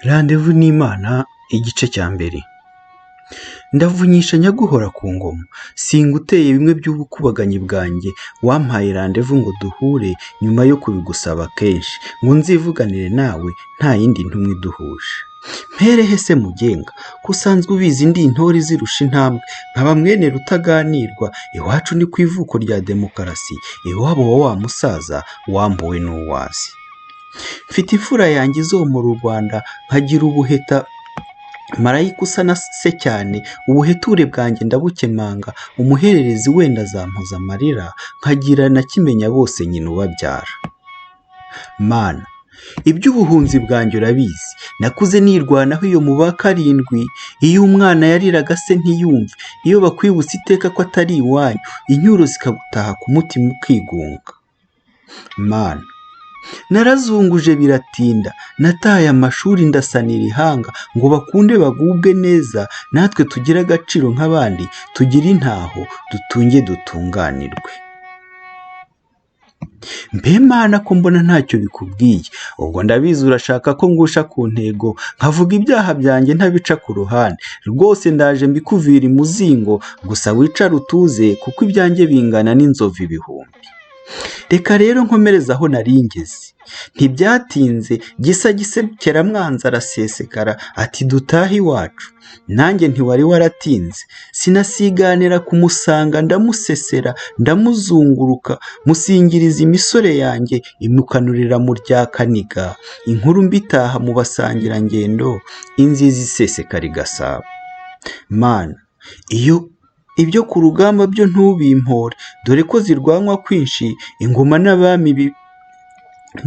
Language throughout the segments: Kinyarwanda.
Randevu n'Imana igice cya mbere. Ndavunyisha nyaguhora ku ngoma, singuteye bimwe by'ubukubaganyi bwanjye, wampaye randevu ngo duhure nyuma yo kubigusaba kenshi, ngo nzivuganire nawe nta yindi ntumwe iduhuje. Mperehe se mugenga, ko usanzwe ubizi ndi intore zirusha intambwe, nkaba mwene rutaganirwa, iwacu ni ku ivuko rya demokarasi, iwabo wa musaza wambuwe n'uwazi. Mfite imfura yanjye izomora u Rwanda, nkagira ubuheta marayika usa na se cyane, ubuheture bwanjye ndabukemanga, umuhererezi wenda azampoza amarira, nkagira na kimenya bose nyina ubabyara. Mana, iby'ubuhunzi bwanjye urabizi, nakuze nirwanaho iyo mu ba karindwi, iyo umwana yariraga se ntiyumve, iyo bakwibutsa iteka ko atari iwanyu, inyuro zikagutaha ku mutima ukigunga. Mana, narazunguje biratinda, nataye amashuri ndasanira ihanga, ngo bakunde bagubwe neza, natwe tugire agaciro nk'abandi, tugire intaho, dutunge dutunganirwe. Mbe Mana, ko mbona ntacyo bikubwiye, ubwo ndabizi urashaka ko ngusha ku ntego, nkavuga ibyaha byanjye ntabica ku ruhande, rwose ndaje mbikuvira imuzingo, gusa wicare utuze, kuko ibyanjye bingana n'inzovu ibihumbi. Reka rero nkomereza aho naringeze. Ntibyatinze gisa gisekera mwanzi arasesekara, ati dutahe iwacu. Nanjye ntiwari waratinze, sinasiganira kumusanga, ndamusesera ndamuzunguruka, musingiriza imisore yanjye imukanurira mu rya kaniga, inkuru mbitaha mu basangirangendo, inzizi isesekara igasaba. Mana, ibyo ku rugamba byo ntubimpore, dore ko zirwanwa kwinshi, ingoma n'abami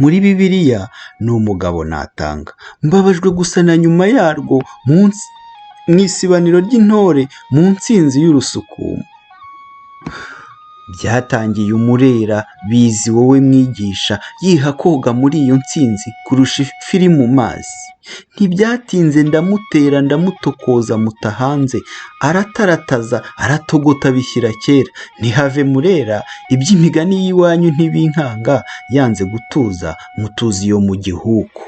muri Bibiliya ni umugabo natanga. Mbabajwe gusa na nyuma yarwo mu isibaniro ry'intore, mu nsinzi y'urusukumo. Byatangiye umurera, bizi wowe mwigisha, yiha koga muri iyo nsinzi kurusha ifi iri mu mazi. Ntibyatinze ndamutera ndamutokoza muta hanze, aratarataza aratogota bishyira kera, ntihave murera, iby'imigani y'iwanyu ntibinkanga, yanze gutuza mutuzi iyo mu gihugu.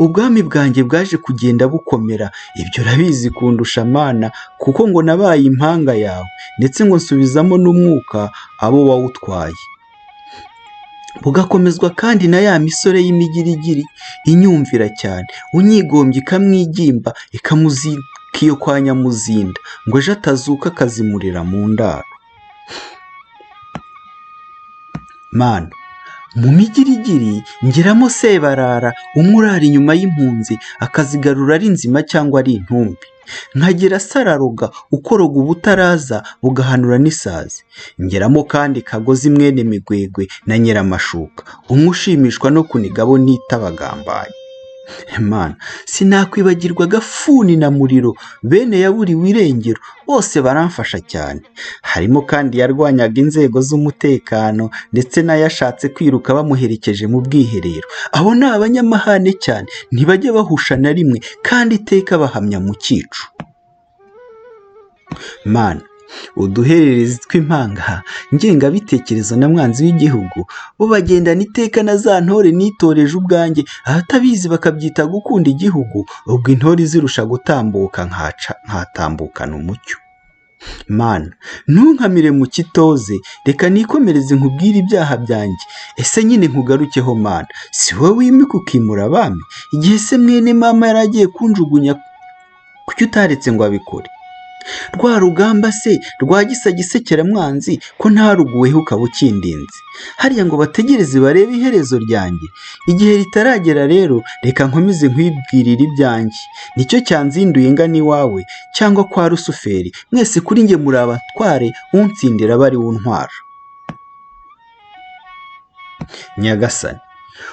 Ubwami bwanjye bwaje kugenda bukomera, ibyo urabizi kundusha Mana, kuko ngo nabaye impanga yawe, ndetse ngo nsubizamo n'umwuka abo wawutwaye. Bugakomezwa kandi na ya misore y'imigirigiri inyumvira cyane, unyigombye ikamwigimba, ikamuzika iyo kwa Nyamuzinda, ngo ejo atazuka akazimurira mu ndaro. Mana, mu migirigiri ngeramo Sebarara, umwe urara inyuma y'impunzi, akazigarura ari nzima cyangwa ari intumbi. Nkagira Sararoga, ukoroga ubutaraza bugahanura n'isazi. Ngeramo kandi Kagozi mwene Migwegwe na Nyiramashuka, umwe ushimishwa no kuniga abo nita abagambanyi. Mana, sinakwibagirwa Gafuni na Muriro, bene yaburiwe irengero, bose baramfasha cyane. Harimo kandi yarwanyaga inzego z'umutekano, ndetse n'ayashatse kwiruka bamuherekeje mu bwiherero. Abo ni abanyamahane cyane, ntibajya bahusha na rimwe, kandi iteka bahamya mu cyicu. Mana, uduhererezi tw'impanga ngengabitekerezo na mwanzi w'igihugu, bo bagendana iteka na za ntore nitoreje ubwanjye, ahatabizi bakabyita gukunda igihugu, ubwo intore zirusha gutambuka nkatambukana umucyo. Mana, ntunkamire mu kitoze, reka nikomereze nkubwire ibyaha byanjye. Ese nyine nkugarukeho Mana, si wowe wimika ukimura abami? Igihe se mwene mama yaragiye kunjugunya, kuki utaretse ngo abikore? Rwa rugamba se rwa gisa gisekera mwanzi, ko ntaruguweho ukaba ukindinze? Hariya ngo bategereze barebe iherezo ryanjye. Igihe ritaragera rero, reka nkomeze nkwibwirira ibyanjye. Nicyo cyanzinduye ngana iwawe, cyangwa kwa Rusuferi, mwese kuri njye muri abatware, unsindira bari untwara. Nyagasani,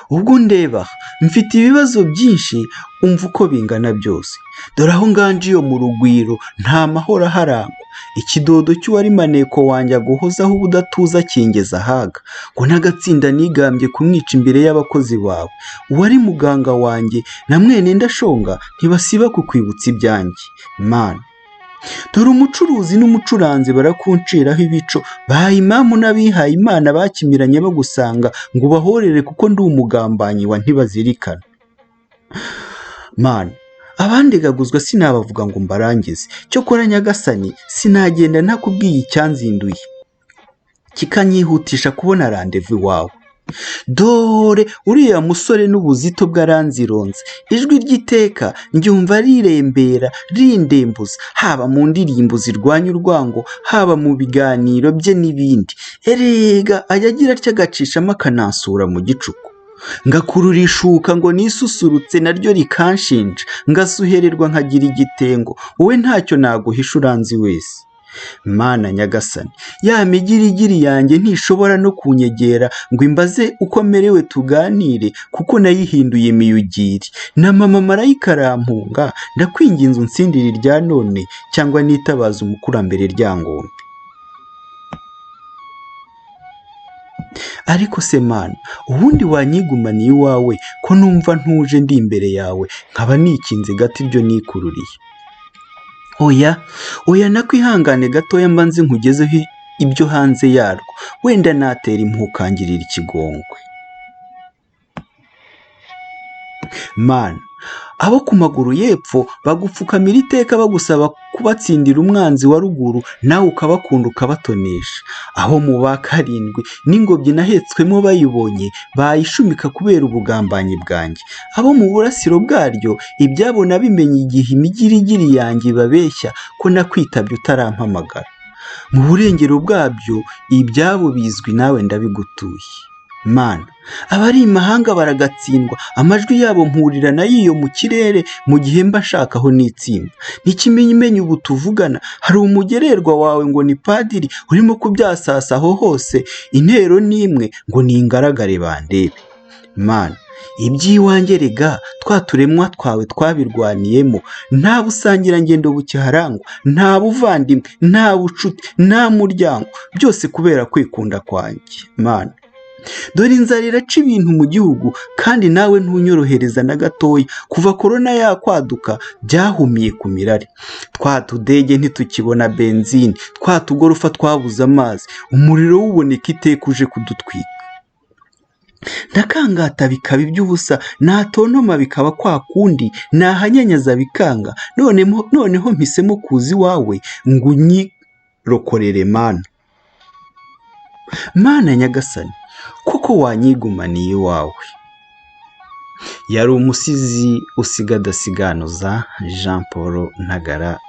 ubwo ndeba mfite ibibazo byinshi, umva uko bingana byose. Dore aho nganje iyo mu rugwiro nta mahoro aharangwa, ikidodo cy'uwari maneko wanjye aguhozaho ubudatuza kingeza ahaga, ngo n'agatsinda nigambye kumwica imbere y'abakozi bawe. Uwari muganga wanjye na mwene ndashonga ntibasiba kukwibutsa ibyanjye. Mana, dore umucuruzi n'umucuranzi barakunciraho ibico, bahaye imamu n'abihaye Imana bakimiranye bagusanga, ngo bahorere kuko ndi umugambanyi wa ntibazirikana. Mana, abandegaguzwa sinabavuga ngo mbarangize, cyokora nyagasani sinagenda ntakubwiye icyanzinduye kikanyihutisha kubona randevu iwawe. Dore uriya musore n'ubuzito bw'aranzironze, ijwi ry'iteka njyumva rirembera rindembuza, haba mu ndirimbo zirwanya urwango, haba mu biganiro bye n'ibindi. Erega ajya agira atya agacishamo akanansura mu gicuku, ngakurura ishuka ngo nisusurutse naryo rikanshinja, ngasuhererwa nkagira igitengo, wowe ntacyo naguhisha uranzi wese. Mana nyagasani, ya migirigiri yanjye ntishobora no kunyegera ngo imbaze uko merewe tuganire, kuko nayihinduye miyugiri na mama marayika arampunga, ndakwinginze unsindire irya none, cyangwa nitabaza umukurambere ryangombe. Ariko se Mana, ubundi wanyigumaniye iwawe ko numva ntuje ndi imbere yawe, nkaba nikinze gato iryo nikururiye? Oya nakwihangane gatoya mbanze nkugezeho ibyo hanze yarwo, wenda natera impuhwe ukangirira ikigongwe. Mana, abo ku maguru y'epfo bagupfukamira iteka bagusaba kubatsindira umwanzi wa ruguru, nawe ukabakunda ukabatonesha. Aho mu ba karindwi n'ingobyi nahetswemo bayibonye bayishumika kubera ubugambanyi bwanjye. Abo mu burasiro bwaryo ibyabo nabimenye igihe imigirigiri yanjye babeshya ko nakwitabye utarampamagara. Mu burengero bwabyo ibyabo bizwi nawe ndabigutuye. Mana, abari imahanga baragatsindwa, amajwi yabo mpurira nayo mu kirere mu gihe mba nshakaho n'itsinda. N'ikimenyimenyi ubu tuvugana hari umugererwa wawe ngo ni padiri urimo kubyasasa aho hose, intero n'imwe ngo ningaragare bandebe. Mana, iby'iwanjye rega twa turemwa twawe twabirwaniyemo, nta busangirangendo bukiharangwa, nta buvandimwe, nta bucuti, nta muryango, byose kubera kwikunda kwanjye. Mana, dore inzara iraca ibintu mu gihugu, kandi nawe ntunyorohereza na gatoya. Kuva korona yakwaduka byahumiye ku mirari, twa tudege ntitukibona benzine, twa tugorofa twabuze amazi, umuriro wuboneka iteka uje kudutwika. Ndakangata bikaba iby'ubusa, natontoma bikaba kwa kundi, nahanyanyaza bikanga, noneho mpisemo kuza iwawe ngo unyirokorere. Mana nyagasani, kuko wanyigumaniye iwawe. Yari umusizi usiga adasiganuza Jean Polo Ntagara